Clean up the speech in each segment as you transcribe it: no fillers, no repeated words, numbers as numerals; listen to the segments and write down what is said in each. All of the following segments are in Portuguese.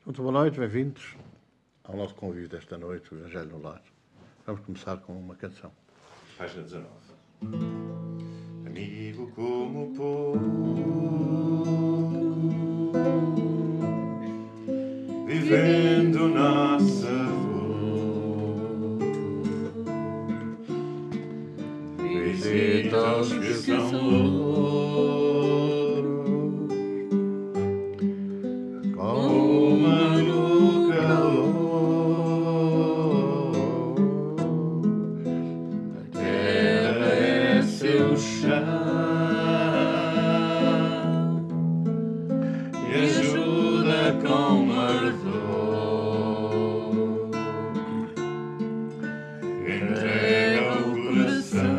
Muito boa noite, bem-vindos ao nosso convívio desta noite, o Evangelho no Lar. Vamos começar com uma canção. Página 19. Amigo como pouco, vivendo nossa dor, visita os que são loucos, coma no calor. Seu chão e ajuda com ardor, entrega o coração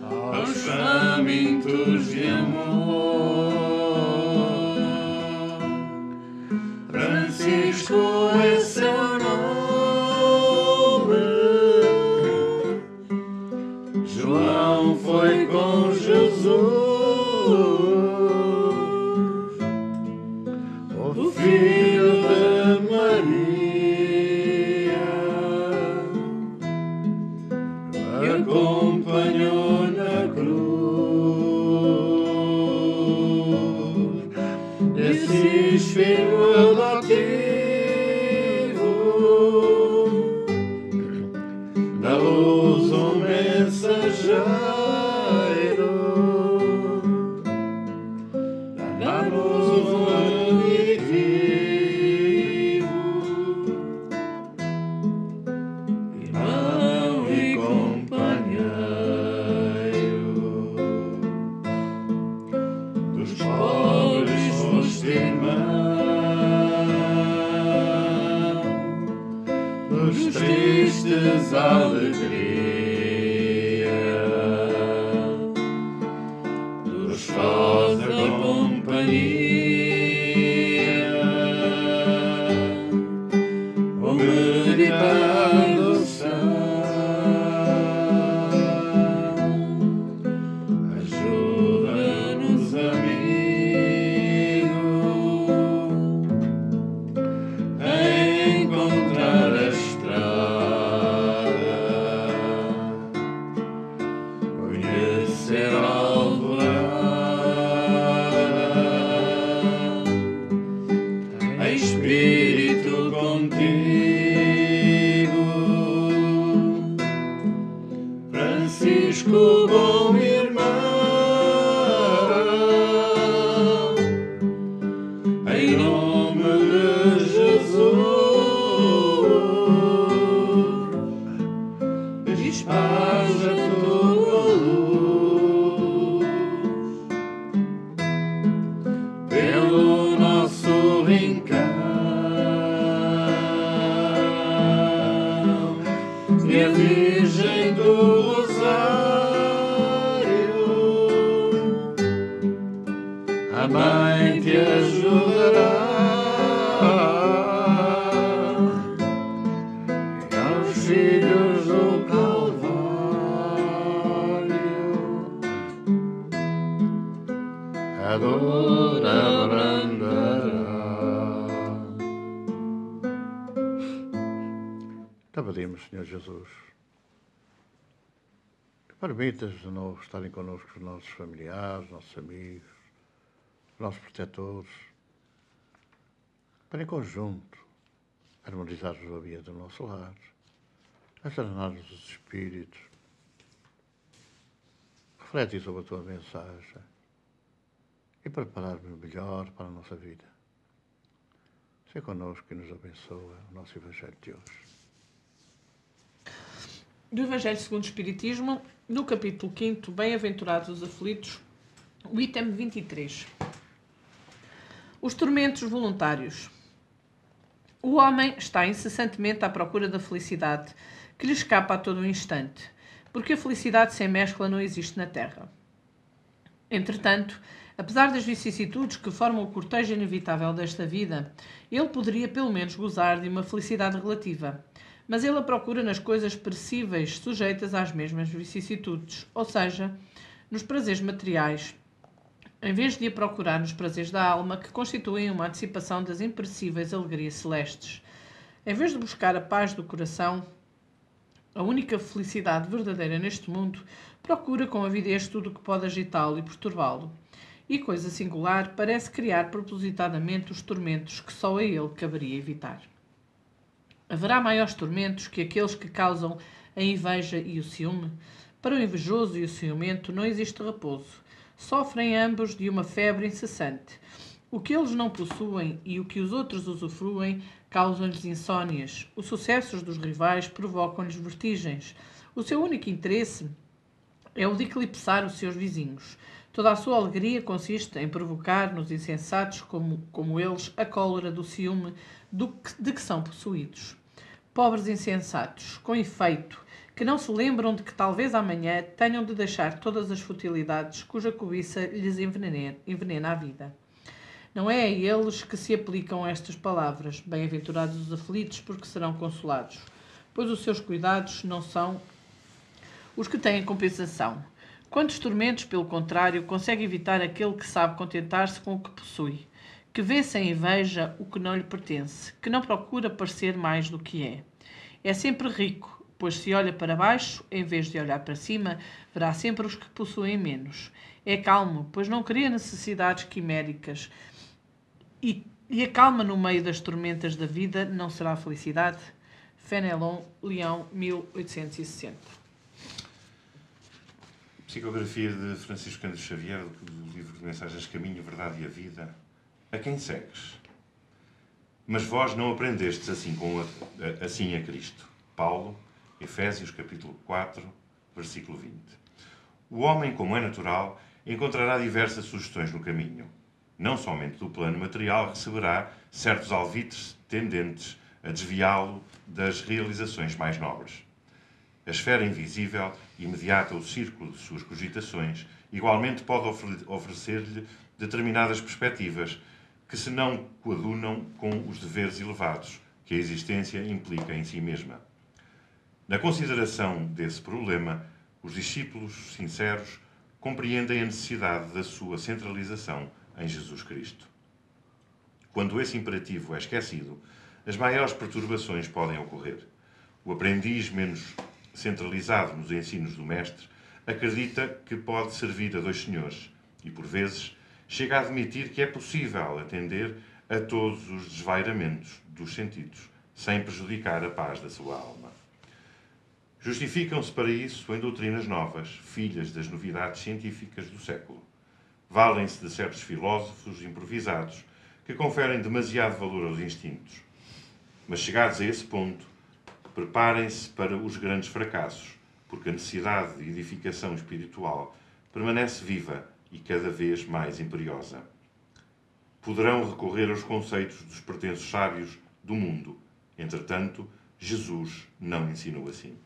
aos famintos de amor. Francisco é seu nome, João foi com Jesus, o filho de Maria, acompanhou na cruz, Assis filho adotivo, da luz um mensageiro, dá-nos o vivo, irmão e companheiro, dos pobres foste irmão, dos tristes alegria, dos sós a companhia, o meditar do são, ajuda-nos, amigo, a encontrar a estrada, conhecer a alvorada, em espírito contigo, Francisco, bom irmão, em nome de Jesus, despacha a tua luz pelo nosso rincão, e a Virgem do Rosário, a Mãe te ajudará, e aos filhos do Calvário a dor abrandará. Te pedimos, Senhor Jesus, que permitas de novo estarem connosco os nossos familiares, nossos amigos, nossos protetores, para em conjunto harmonizarmos a vida do nosso lar, acerenar-nos os espíritos. Reflete sobre a tua mensagem e preparar-nos melhor para a nossa vida. Seja connosco e nos abençoa o nosso Evangelho de hoje. Do Evangelho segundo o Espiritismo, no capítulo 5, Bem-aventurados os aflitos, o item 23. Os tormentos voluntários. O homem está incessantemente à procura da felicidade, que lhe escapa a todo o instante, porque a felicidade sem mescla não existe na Terra. Entretanto, apesar das vicissitudes que formam o cortejo inevitável desta vida, ele poderia pelo menos gozar de uma felicidade relativa, mas ele a procura nas coisas perecíveis sujeitas às mesmas vicissitudes, ou seja, nos prazeres materiais, em vez de ir procurar nos prazeres da alma, que constituem uma antecipação das imperecíveis alegrias celestes. Em vez de buscar a paz do coração, a única felicidade verdadeira neste mundo, procura com avidez tudo o que pode agitá-lo e perturbá-lo. E, coisa singular, parece criar propositadamente os tormentos que só a ele caberia evitar. Haverá maiores tormentos que aqueles que causam a inveja e o ciúme? Para o invejoso e o ciumento não existe repouso. Sofrem ambos de uma febre incessante. O que eles não possuem e o que os outros usufruem causam-lhes insónias. Os sucessos dos rivais provocam-lhes vertigens. O seu único interesse é o de eclipsar os seus vizinhos. Toda a sua alegria consiste em provocar nos insensatos como eles a cólera do ciúme de que são possuídos. Pobres insensatos, com efeito, que não se lembram de que talvez amanhã tenham de deixar todas as futilidades cuja cobiça lhes envenena a vida. Não é a eles que se aplicam estas palavras, bem-aventurados os aflitos, porque serão consolados, pois os seus cuidados não são os que têm compensação. Quantos tormentos, pelo contrário, consegue evitar aquele que sabe contentar-se com o que possui, que vê sem inveja o que não lhe pertence, que não procura parecer mais do que é. É sempre rico, pois se olha para baixo, em vez de olhar para cima, verá sempre os que possuem menos. É calmo, pois não cria necessidades quiméricas. E a calma no meio das tormentas da vida não será felicidade? Fenelon, Leão, 1860. Psicografia de Francisco Cândido Xavier, do livro de mensagens Caminho, Verdade e a Vida. A quem segues? Mas vós não aprendestes assim a Cristo. Paulo, Efésios capítulo 4, versículo 20. O homem, como é natural, encontrará diversas sugestões no caminho. Não somente do plano material receberá certos alvitres tendentes a desviá-lo das realizações mais nobres. A esfera invisível, imediata ao círculo de suas cogitações, igualmente pode oferecer-lhe determinadas perspectivas que se não coadunam com os deveres elevados que a existência implica em si mesma. Na consideração desse problema, os discípulos sinceros compreendem a necessidade da sua centralização em Jesus Cristo. Quando esse imperativo é esquecido, as maiores perturbações podem ocorrer. O aprendiz menos centralizado nos ensinos do mestre acredita que pode servir a dois senhores e, por vezes, chega a admitir que é possível atender a todos os desvairamentos dos sentidos, sem prejudicar a paz da sua alma. Justificam-se para isso em doutrinas novas, filhas das novidades científicas do século. Valem-se de certos filósofos improvisados que conferem demasiado valor aos instintos. Mas chegados a esse ponto, preparem-se para os grandes fracassos, porque a necessidade de edificação espiritual permanece viva e cada vez mais imperiosa. Poderão recorrer aos conceitos dos pretensos sábios do mundo. Entretanto, Jesus não ensinou assim.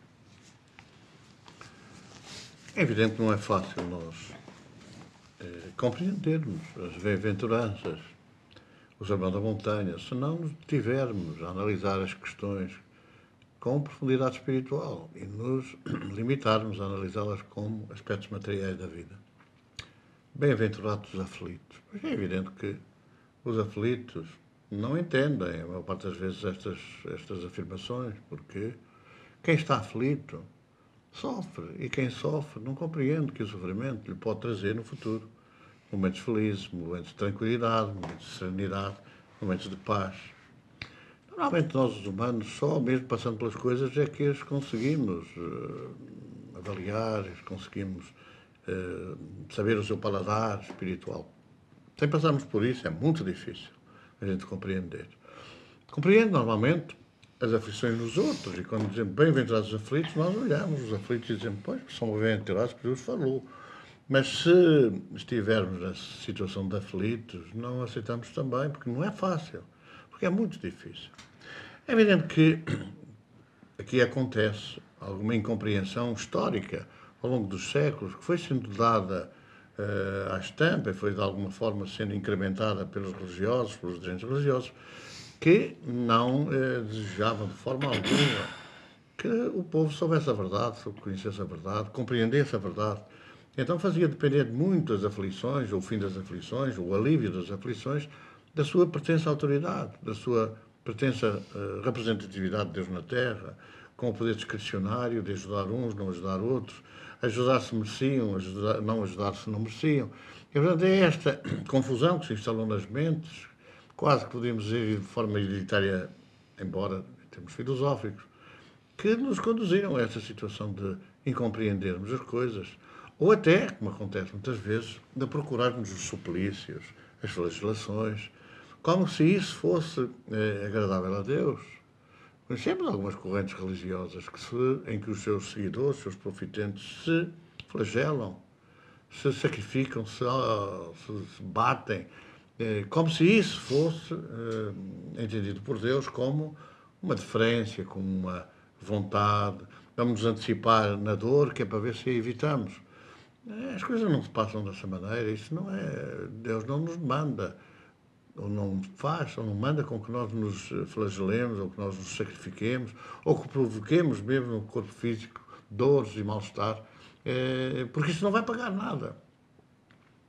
É evidente que não é fácil nós compreendermos as bem-aventuranças, o sermão da montanha, se não nos tivermos a analisar as questões com profundidade espiritual e nos limitarmos a analisá-las como aspectos materiais da vida. Bem-aventurados os aflitos. Mas é evidente que os aflitos não entendem, a maior parte das vezes, estas afirmações, porque quem está aflito sofre, e quem sofre não compreende que o sofrimento lhe pode trazer no futuro momentos felizes, momentos de tranquilidade, momentos de serenidade, momentos de paz. Normalmente nós, os humanos, só mesmo passando pelas coisas é que as conseguimos avaliar, conseguimos saber o seu paladar espiritual. Sem passarmos por isso é muito difícil a gente compreender. Compreende normalmente as aflições dos outros, e quando dizemos bem-aventurados os aflitos, nós olhamos os aflitos e dizemos, pois, são bem-aventurados que Jesus falou. Mas se estivermos na situação de aflitos, não aceitamos também, porque não é fácil, porque é muito difícil. É evidente que aqui acontece alguma incompreensão histórica ao longo dos séculos, que foi sendo dada à estampa, foi de alguma forma sendo incrementada pelos religiosos, pelos dirigentes religiosos, que não desejavam de forma alguma que o povo soubesse a verdade, conhecesse a verdade, compreendesse a verdade Então fazia depender muito das aflições, ou o fim das aflições, ou o alívio das aflições, da sua pertença à autoridade, da sua pertença à representatividade de Deus na Terra, com o poder discricionário de ajudar uns, não ajudar outros, ajudar se mereciam, não ajudar se não mereciam. E, portanto, é esta confusão que se instalou nas mentes, quase que podemos dizer de forma hereditária, embora em termos filosóficos, que nos conduziram a essa situação de incompreendermos as coisas, ou até, como acontece muitas vezes, de procurarmos os suplícios, as flagelações, como se isso fosse agradável a Deus. Conhecemos algumas correntes religiosas em que os seus seguidores, os seus profetantes, se flagelam, se sacrificam, se batem, como se isso fosse entendido por Deus como uma deferência, como uma vontade. Vamos nos antecipar na dor, que é para ver se a evitamos. As coisas não se passam dessa maneira. Isso não é... Deus não nos manda, ou não faz, ou não manda com que nós nos flagelemos, ou que nós nos sacrifiquemos, ou que provoquemos mesmo no corpo físico dores e mal-estar, porque isso não vai pagar nada.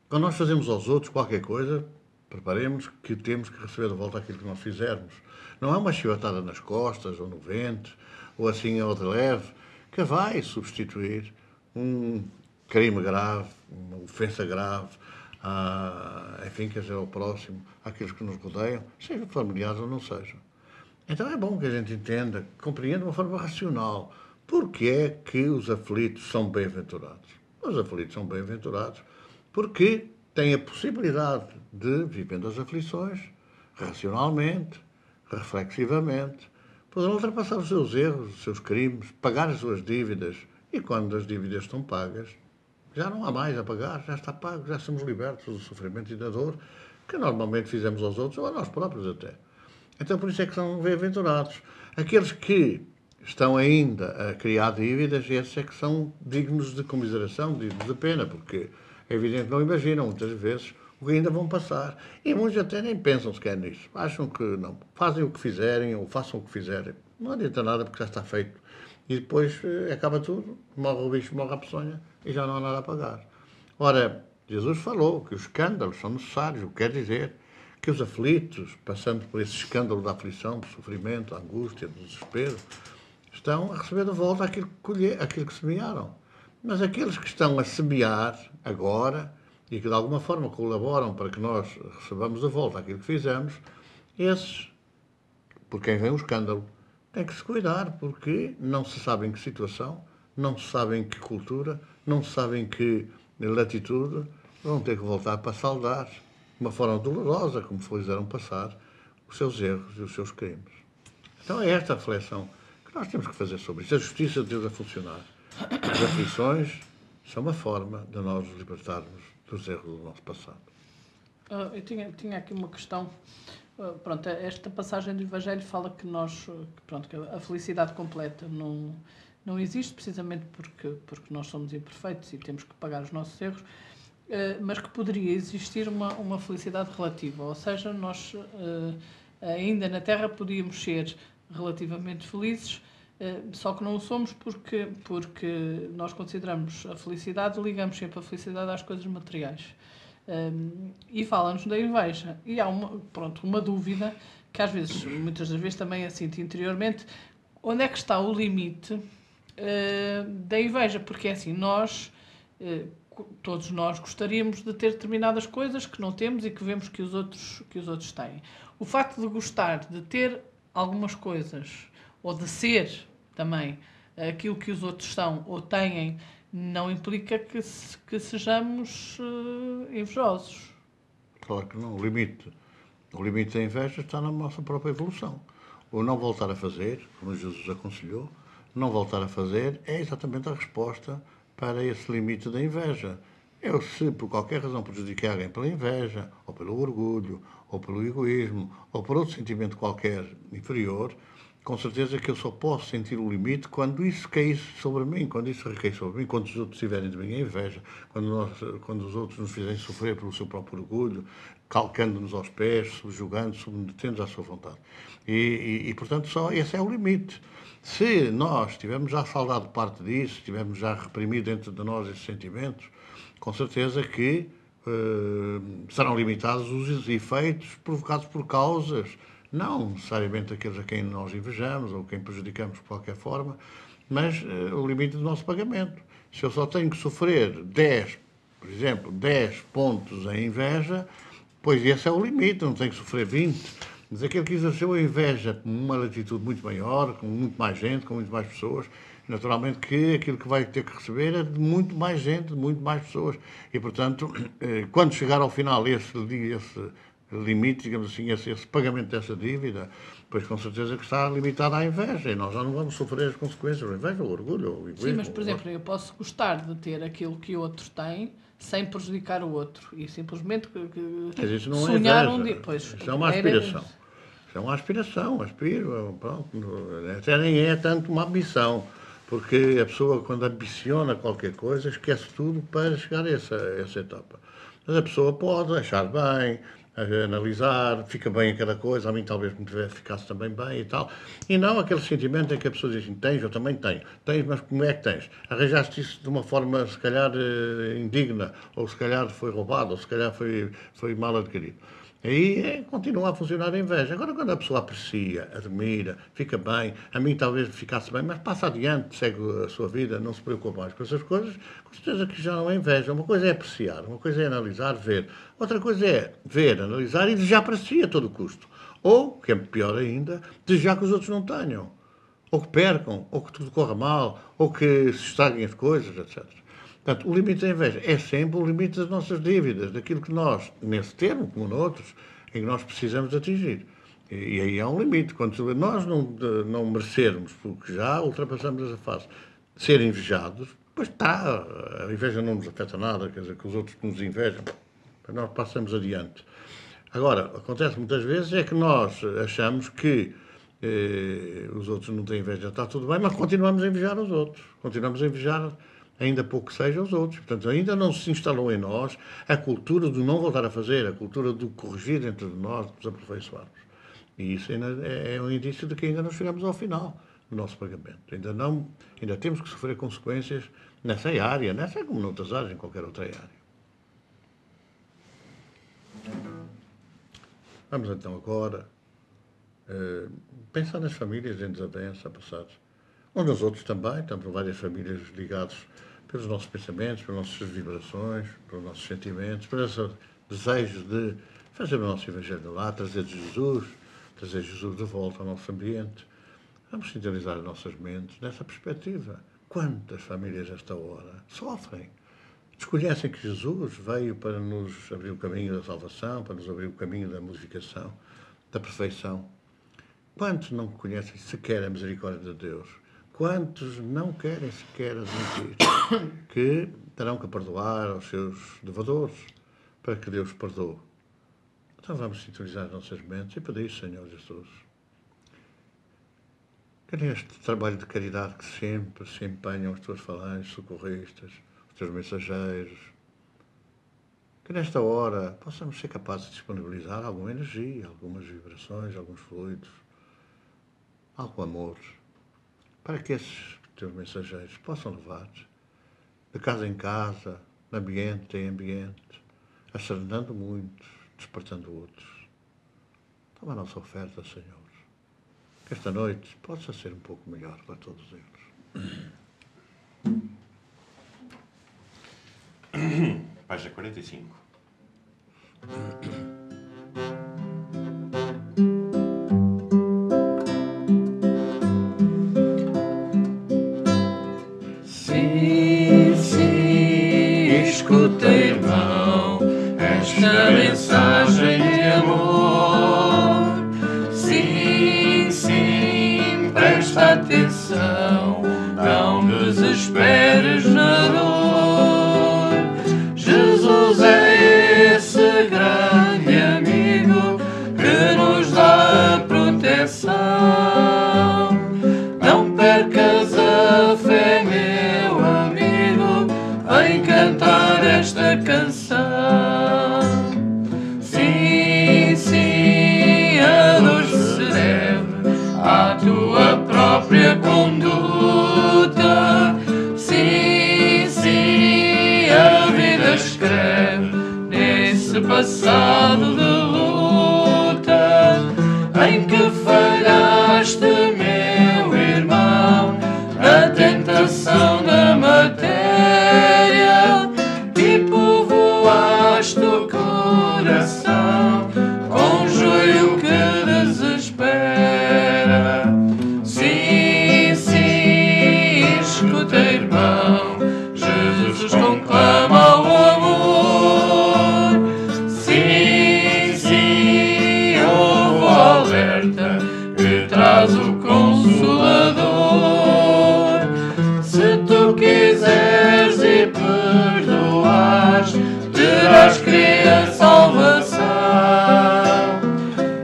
Quando nós fazemos aos outros qualquer coisa, preparemos que temos que receber de volta aquilo que nós fizermos. Não é uma chibatada nas costas, ou no ventre, ou assim ao de leve, que vai substituir um crime grave, uma ofensa grave, enfim, quer dizer, ao próximo, àqueles que nos rodeiam, sejam familiares ou não sejam. Então é bom que a gente entenda, compreenda de uma forma racional, porque é que os aflitos são bem-aventurados. Os aflitos são bem-aventurados porque têm a possibilidade de, vivendo as aflições, racionalmente, reflexivamente, poderão ultrapassar os seus erros, os seus crimes, pagar as suas dívidas, e quando as dívidas estão pagas, já não há mais a pagar, já está pago, já somos libertos do sofrimento e da dor que normalmente fizemos aos outros, ou a nós próprios até. Então por isso é que são bem-aventurados. Aqueles que estão ainda a criar dívidas, esses é que são dignos de comiseração, dignos de pena, porque é evidente que não imaginam muitas vezes o que ainda vão passar. E muitos até nem pensam sequer nisso. Acham que não. Fazem o que fizerem ou façam o que fizerem. Não adianta nada porque já está feito. E depois acaba tudo, morre o bicho, morre a peçonha e já não há nada a pagar. Ora, Jesus falou que os escândalos são necessários, o que quer dizer que os aflitos, passando por esse escândalo da aflição, do sofrimento, da angústia, do desespero, estão a receber de volta aquilo que semearam. Mas aqueles que estão a semear agora e que de alguma forma colaboram para que nós recebamos de volta aquilo que fizemos, esses, por quem vem o escândalo, tem que se cuidar, porque não se sabe em que situação, não se sabe em que cultura, não se sabe em que latitude, vão ter que voltar para saldar, de uma forma dolorosa, como fizeram passar, os seus erros e os seus crimes. Então é esta a reflexão que nós temos que fazer sobre isso. A justiça de Deus a funcionar. As aflições são uma forma de nós nos libertarmos dos erros do nosso passado. Eu tinha aqui uma questão. Pronto, esta passagem do Evangelho fala que que a felicidade completa não existe, precisamente porque nós somos imperfeitos e temos que pagar os nossos erros, mas que poderia existir uma felicidade relativa, ou seja, nós ainda na Terra podíamos ser relativamente felizes, só que não o somos porque nós consideramos a felicidade, ligamos sempre a felicidade às coisas materiais. E fala-nos da inveja. E há uma dúvida que às vezes, muitas das vezes também eu sinto interiormente, onde é que está o limite da inveja? Porque é assim, todos nós gostaríamos de ter determinadas coisas que não temos e que vemos que os outros têm. O facto de gostar de ter algumas coisas, ou de ser também aquilo que os outros são ou têm, não implica que sejamos invejosos. Claro que não. O limite da inveja está na nossa própria evolução. O não voltar a fazer, como Jesus aconselhou, não voltar a fazer é exatamente a resposta para esse limite da inveja. Eu, se por qualquer razão prejudiquei alguém pela inveja, ou pelo orgulho, ou pelo egoísmo, ou por outro sentimento qualquer inferior, com certeza que eu só posso sentir o limite quando isso caísse sobre mim, quando isso recair sobre mim, quando os outros tiverem de mim a inveja, quando os outros nos fizerem sofrer pelo seu próprio orgulho, calcando-nos aos pés, subjugando, submetendo-nos à sua vontade. E, portanto, só esse é o limite. Se nós tivermos já saudado parte disso, tivermos já reprimido dentro de nós esses sentimentos, com certeza que serão limitados os efeitos provocados por causas, não necessariamente aqueles a quem nós invejamos ou quem prejudicamos de qualquer forma, mas o limite do nosso pagamento. Se eu só tenho que sofrer 10, por exemplo, 10 pontos em inveja, pois esse é o limite, não tenho que sofrer 20. Mas aquele que exerceu a inveja com uma latitude muito maior, com muito mais gente, com muito mais pessoas, naturalmente que aquilo que vai ter que receber é de muito mais gente, de muito mais pessoas. E, portanto, quando chegar ao final esse limite, digamos assim, esse pagamento dessa dívida, pois com certeza que está limitado à inveja. E nós já não vamos sofrer as consequências da inveja, o orgulho, o egoísmo. Sim, mas, por exemplo, eu posso gostar de ter aquilo que o outro tem sem prejudicar o outro. E simplesmente Mas isso não sonhar é um inveja. dia. Pois, Isso é uma aspiração. Isso é uma aspiração, aspiro, pronto. Até nem é tanto uma ambição, porque a pessoa, quando ambiciona qualquer coisa, esquece tudo para chegar a essa etapa. Mas a pessoa pode achar bem, analisar, fica bem em cada coisa, a mim talvez me ficasse também bem e tal. E não aquele sentimento em que a pessoa diz assim, tens, eu também tenho. Tens, mas como é que tens? Arranjaste isso de uma forma, se calhar, indigna, ou se calhar foi roubado, ou se calhar foi mal adquirido. Aí continua a funcionar a inveja. Agora, quando a pessoa aprecia, admira, fica bem, a mim talvez ficasse bem, mas passa adiante, segue a sua vida, não se preocupa mais com essas coisas, com certeza que já não é inveja. Uma coisa é apreciar, uma coisa é analisar, ver. Outra coisa é ver, analisar e desejar para si a todo custo. Ou, que é pior ainda, desejar que os outros não tenham. Ou que percam, ou que tudo corra mal, ou que se estraguem as coisas, etc. Portanto, o limite da inveja é sempre o limite das nossas dívidas, daquilo que nós, nesse termo, como noutros, em que nós precisamos atingir. E aí há um limite. Quando nós não merecermos, porque já ultrapassamos essa fase, ser invejados, pois está, a inveja não nos afeta nada, quer dizer, que os outros nos invejam, nós passamos adiante. Agora, acontece muitas vezes é que nós achamos que os outros não têm inveja, está tudo bem, mas continuamos a invejar os outros, continuamos a invejar ainda pouco que seja os outros. Portanto, ainda não se instalou em nós a cultura do não voltar a fazer, a cultura do corrigir dentro de nós, de nos aperfeiçoarmos. E isso ainda é um indício de que ainda não chegamos ao final do nosso pagamento. Ainda temos que sofrer consequências nessa área, nessa como noutras áreas, em qualquer outra área. Vamos então agora pensar nas famílias em desavença passados. Uns nos outros também, estamos em várias famílias ligados pelos nossos pensamentos, pelas nossas vibrações, pelos nossos sentimentos, por esse desejo de fazer o nosso Evangelho lá, trazer Jesus de volta ao nosso ambiente. Vamos sintonizar as nossas mentes nessa perspectiva. Quantas famílias, esta hora, sofrem? Desconhecem que Jesus veio para nos abrir o caminho da salvação, para nos abrir o caminho da modificação, da perfeição. Quantos não conhecem sequer a misericórdia de Deus? Quantos não querem sequer admitir que terão que perdoar aos seus devedores para que Deus perdoe? Então vamos sintonizar as nossas mentes e pedir, Senhor Jesus, que neste trabalho de caridade que sempre se empenham as tuas falanges socorristas, os teus mensageiros, que nesta hora possamos ser capazes de disponibilizar alguma energia, algumas vibrações, alguns fluidos, algum amor, para que esses teus mensageiros possam levar-te de casa em casa, de ambiente em ambiente, acendendo muitos, despertando outros. Toma a nossa oferta, Senhor, que esta noite possa ser um pouco melhor para todos eles. Página 45. Sim, sim, escuta, irmão, esta mensagem de amor. Sim, sim, presta atenção, não desesperes na dor. Jesus é esse grande amigo que nos dá proteção. Não percas a fé, meu amigo, em cantar esta canção. Sim, sim, a dor se deve à tua própria própria conduta. Sim, sim, a vida escreve nesse passado de luta em que falhaste, meu irmão, na tentação da matéria e povoaste o coração com joio que desespera. Sim, sim, escuta, irmão, Jesus conclama o amor. Sim, sim, ouve o alerta que traz o Consolador. Se tu quiseres e perdoares, terás crer a salvação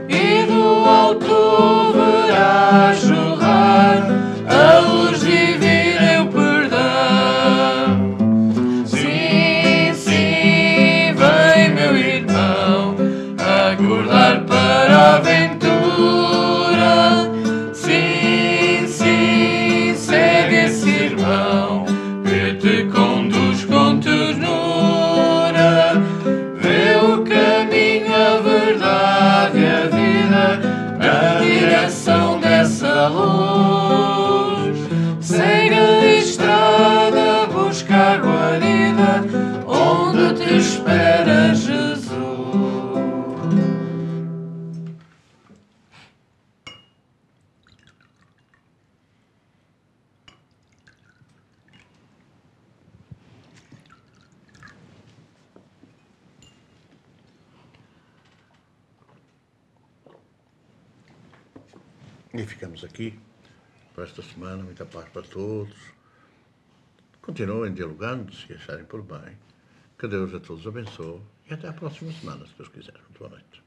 e do alto verás jorrar a luz divina e o perdão. Sim, sim, vem, meu irmão, acordar para a aventura. Sim, sim, segue esse irmão que te conduz com ternura. Vê o caminho, a verdade e a vida na direção dessa luz. Segue a estrada, busca a guarida onde te espera Jesus. E ficamos aqui para esta semana. Muita paz para todos. Continuem dialogando, se acharem por bem. Que Deus a todos abençoe. E até à próxima semana, se Deus quiser. Muito boa noite.